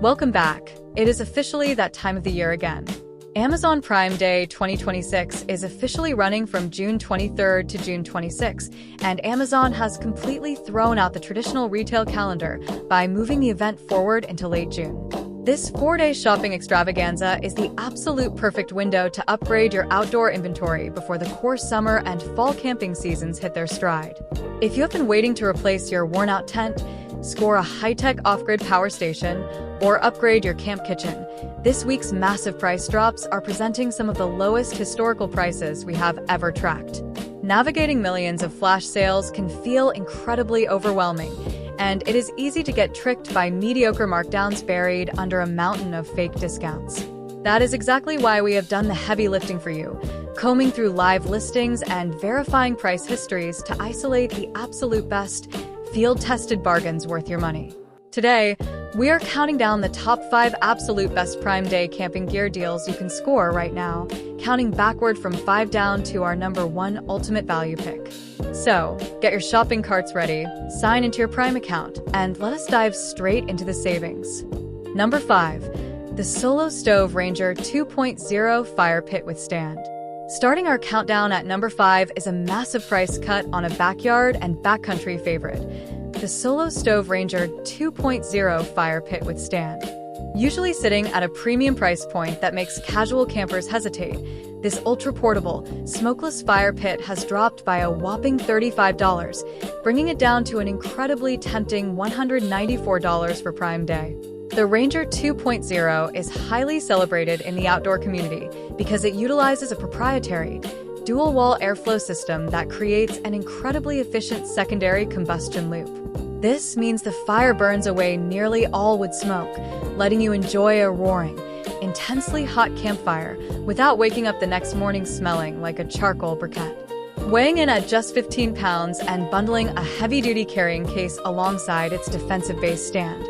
Welcome back. It is officially that time of the year again. Amazon Prime Day 2026 is officially running from June 23rd to June 26th, and Amazon has completely thrown out the traditional retail calendar by moving the event forward into late June. This 4-day shopping extravaganza is the absolute perfect window to upgrade your outdoor inventory before the core summer and fall camping seasons hit their stride. If you have been waiting to replace your worn-out tent, score a high-tech off-grid power station, or upgrade your camp kitchen, this week's massive price drops are presenting some of the lowest historical prices we have ever tracked. Navigating millions of flash sales can feel incredibly overwhelming, and it is easy to get tricked by mediocre markdowns buried under a mountain of fake discounts. That is exactly why we have done the heavy lifting for you, combing through live listings and verifying price histories to isolate the absolute best, field-tested bargains worth your money. Today, we are counting down the top 5 absolute best Prime Day camping gear deals you can score right now, counting backward from 5 down to our number 1 ultimate value pick. So, get your shopping carts ready, sign into your Prime account, and let us dive straight into the savings. Number 5. The Solo Stove Ranger 2.0 Fire Pit with Stand. Starting our countdown at number 5 is a massive price cut on a backyard and backcountry favorite, the Solo Stove Ranger 2.0 Fire Pit with Stand. Usually sitting at a premium price point that makes casual campers hesitate, this ultra-portable, smokeless fire pit has dropped by a whopping $35, bringing it down to an incredibly tempting $194 for Prime Day. The Ranger 2.0 is highly celebrated in the outdoor community because it utilizes a proprietary, dual-wall airflow system that creates an incredibly efficient secondary combustion loop. This means the fire burns away nearly all wood smoke, letting you enjoy a roaring, intensely hot campfire without waking up the next morning smelling like a charcoal briquette. Weighing in at just 15 pounds and bundling a heavy-duty carrying case alongside its defensive base stand,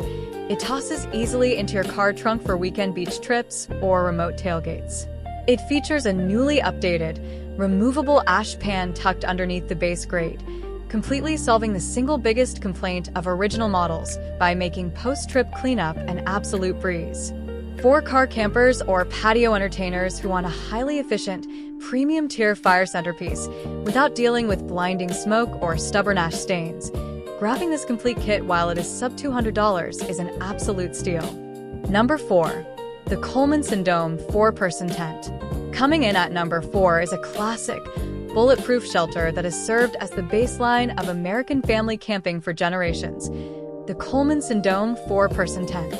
it tosses easily into your car trunk for weekend beach trips or remote tailgates. It features a newly updated, removable ash pan tucked underneath the base grate, completely solving the single biggest complaint of original models by making post-trip cleanup an absolute breeze. For car campers or patio entertainers who want a highly efficient, premium-tier fire centerpiece without dealing with blinding smoke or stubborn ash stains, grabbing this complete kit while it is sub $200 is an absolute steal. Number 4. The Coleman Sundome 4-person tent. Coming in at number 4 is a classic, bulletproof shelter that has served as the baseline of American family camping for generations. The Coleman Sundome 4-person tent.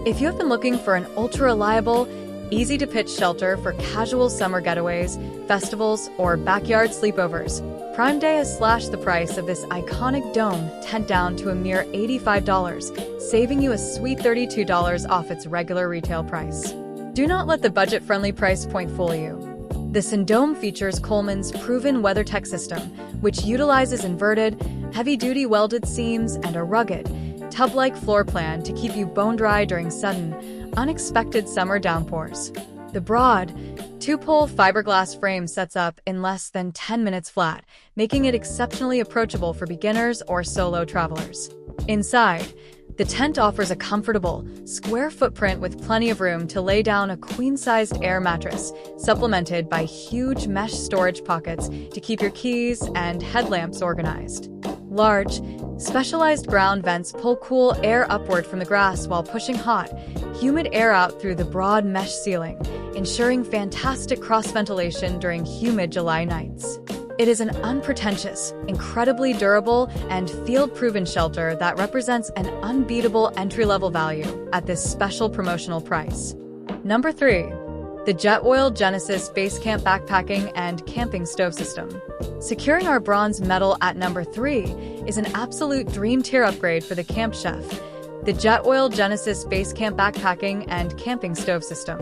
If you have been looking for an ultra-reliable, easy-to-pitch shelter for casual summer getaways, festivals, or backyard sleepovers, Prime Day has slashed the price of this iconic dome tent down to a mere $85, saving you a sweet $32 off its regular retail price. Do not let the budget-friendly price point fool you. The Sundome features Coleman's proven WeatherTech system, which utilizes inverted, heavy-duty welded seams and a rugged, tub-like floor plan to keep you bone-dry during sudden, unexpected summer downpours. The broad, 2-pole fiberglass frame sets up in less than 10 minutes flat, making it exceptionally approachable for beginners or solo travelers. Inside, the tent offers a comfortable, square footprint with plenty of room to lay down a queen-sized air mattress, supplemented by huge mesh storage pockets to keep your keys and headlamps organized. Large, specialized ground vents pull cool air upward from the grass while pushing hot, humid air out through the broad mesh ceiling, ensuring fantastic cross-ventilation during humid July nights. It is an unpretentious, incredibly durable, and field-proven shelter that represents an unbeatable entry-level value at this special promotional price. Number 3. The Jetboil Genesis Basecamp Backpacking and Camping Stove System. Securing our bronze medal at number 3 is an absolute dream tier upgrade for the camp chef, the Jetboil Genesis Basecamp Backpacking and Camping Stove System.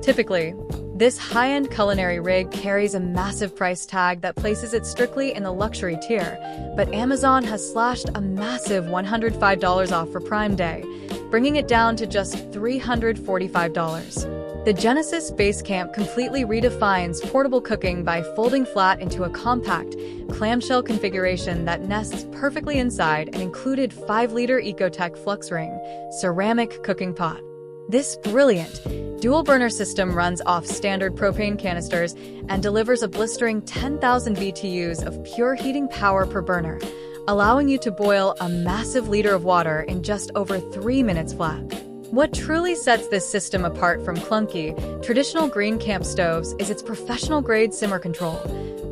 Typically, this high-end culinary rig carries a massive price tag that places it strictly in the luxury tier, but Amazon has slashed a massive $105 off for Prime Day, bringing it down to just $345. The Genesis Basecamp completely redefines portable cooking by folding flat into a compact, clamshell configuration that nests perfectly inside an included 5-liter Ecotech Flux Ring ceramic cooking pot. This brilliant dual-burner system runs off standard propane canisters and delivers a blistering 10,000 BTUs of pure heating power per burner, allowing you to boil a massive liter of water in just over 3 minutes flat. What truly sets this system apart from clunky, traditional green camp stoves is its professional-grade simmer control.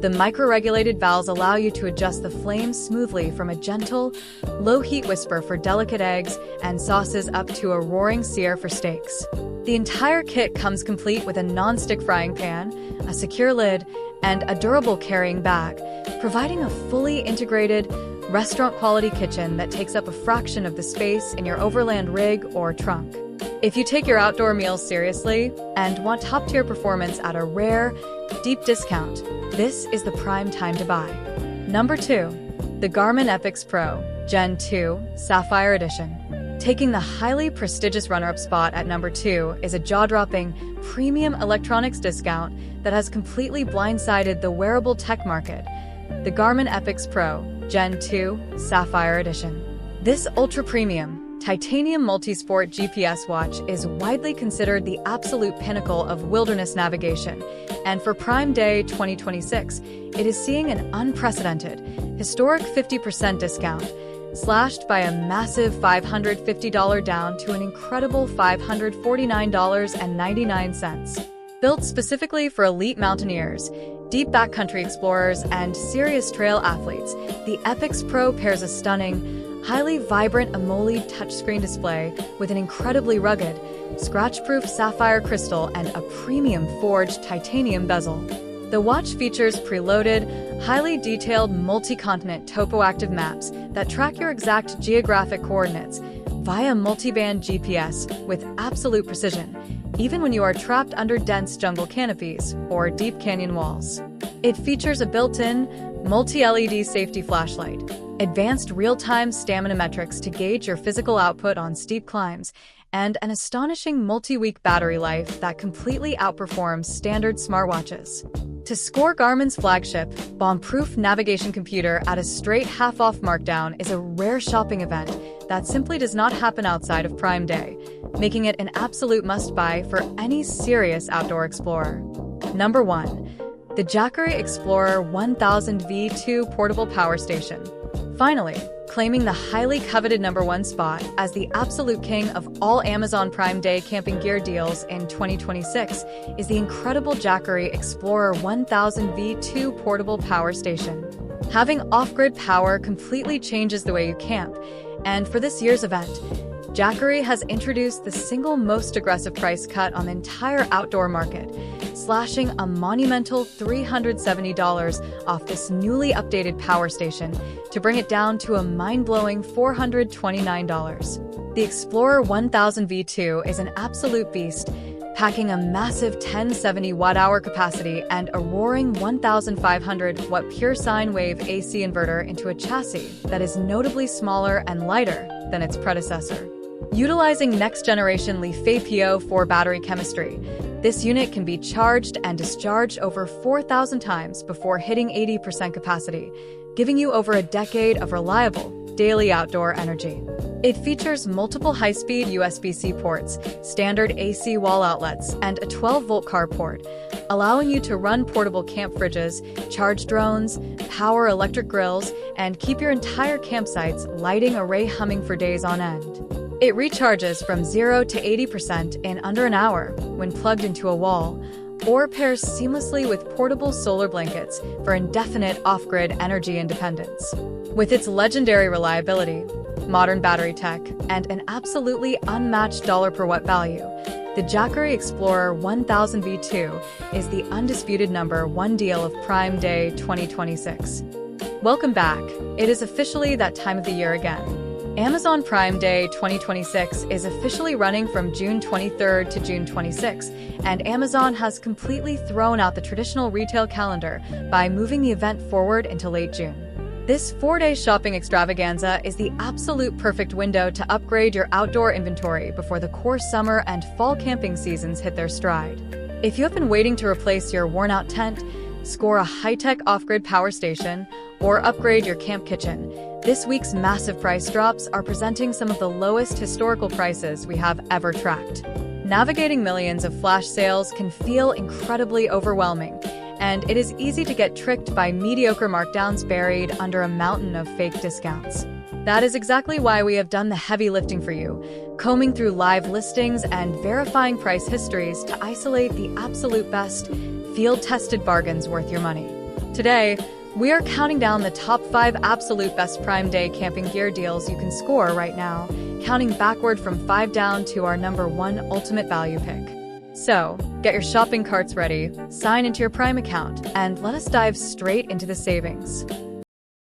The micro-regulated valves allow you to adjust the flames smoothly from a gentle, low-heat whisper for delicate eggs and sauces up to a roaring sear for steaks. The entire kit comes complete with a non-stick frying pan, a secure lid, and a durable carrying bag, providing a fully integrated, restaurant-quality kitchen that takes up a fraction of the space in your overland rig or trunk. If you take your outdoor meals seriously and want top-tier performance at a rare, deep discount, this is the prime time to buy. Number 2. The Garmin Epix Pro Gen 2 Sapphire Edition. Taking the highly prestigious runner-up spot at number 2 is a jaw-dropping, premium electronics discount that has completely blindsided the wearable tech market. The Garmin Epix Pro Gen 2 Sapphire Edition. This ultra-premium, titanium multi-sport GPS watch is widely considered the absolute pinnacle of wilderness navigation, and for Prime Day 2026, it is seeing an unprecedented, historic 50% discount, slashed by a massive $550 down to an incredible $549.99. Built specifically for elite mountaineers, deep backcountry explorers, and serious trail athletes, the Epix Pro pairs a stunning, highly vibrant AMOLED touchscreen display with an incredibly rugged, scratch-proof sapphire crystal and a premium forged titanium bezel. The watch features preloaded, highly detailed multi-continent topoactive maps that track your exact geographic coordinates via multiband GPS with absolute precision, even when you are trapped under dense jungle canopies or deep canyon walls. It features a built-in, multi-LED safety flashlight, advanced real-time stamina metrics to gauge your physical output on steep climbs, and an astonishing multi-week battery life that completely outperforms standard smartwatches. To score Garmin's flagship, bomb-proof navigation computer at a straight half-off markdown is a rare shopping event that simply does not happen outside of Prime Day, making it an absolute must-buy for any serious outdoor explorer. Number 1. The Jackery Explorer 1000 V2 Portable Power Station. Finally, claiming the highly coveted number 1 spot as the absolute king of all Amazon Prime Day camping gear deals in 2026 is the incredible Jackery Explorer 1000 V2 Portable Power Station. Having off-grid power completely changes the way you camp, and for this year's event, Jackery has introduced the single most aggressive price cut on the entire outdoor market, slashing a monumental $370 off this newly updated power station to bring it down to a mind-blowing $429. The Explorer 1000 V2 is an absolute beast, packing a massive 1070 watt-hour capacity and a roaring 1,500 watt pure sine wave AC inverter into a chassis that is notably smaller and lighter than its predecessor. Utilizing next-generation Li-FePO4 battery chemistry, this unit can be charged and discharged over 4,000 times before hitting 80% capacity, giving you over a decade of reliable, daily outdoor energy. It features multiple high-speed USB-C ports, standard AC wall outlets, and a 12-volt car port, allowing you to run portable camp fridges, charge drones, power electric grills, and keep your entire campsite's lighting array humming for days on end. It recharges from 0 to 80% in under an hour when plugged into a wall, or pairs seamlessly with portable solar blankets for indefinite off-grid energy independence. With its legendary reliability, modern battery tech, and an absolutely unmatched dollar per watt value, the Jackery Explorer 1000 V2 is the undisputed number 1 deal of Prime Day 2026. Welcome back. It is officially that time of the year again. Amazon Prime Day 2026 is officially running from June 23rd to June 26th, and Amazon has completely thrown out the traditional retail calendar by moving the event forward into late June. This 4-day shopping extravaganza is the absolute perfect window to upgrade your outdoor inventory before the core summer and fall camping seasons hit their stride. If you have been waiting to replace your worn-out tent, score a high-tech off-grid power station, or upgrade your camp kitchen, this week's massive price drops are presenting some of the lowest historical prices we have ever tracked. Navigating millions of flash sales can feel incredibly overwhelming, and it is easy to get tricked by mediocre markdowns buried under a mountain of fake discounts. That is exactly why we have done the heavy lifting for you, combing through live listings and verifying price histories to isolate the absolute best, field-tested bargains worth your money. Today, we are counting down the top 5 absolute best Prime Day camping gear deals you can score right now, counting backward from 5 down to our number 1 ultimate value pick. So, get your shopping carts ready, sign into your Prime account, and let us dive straight into the savings.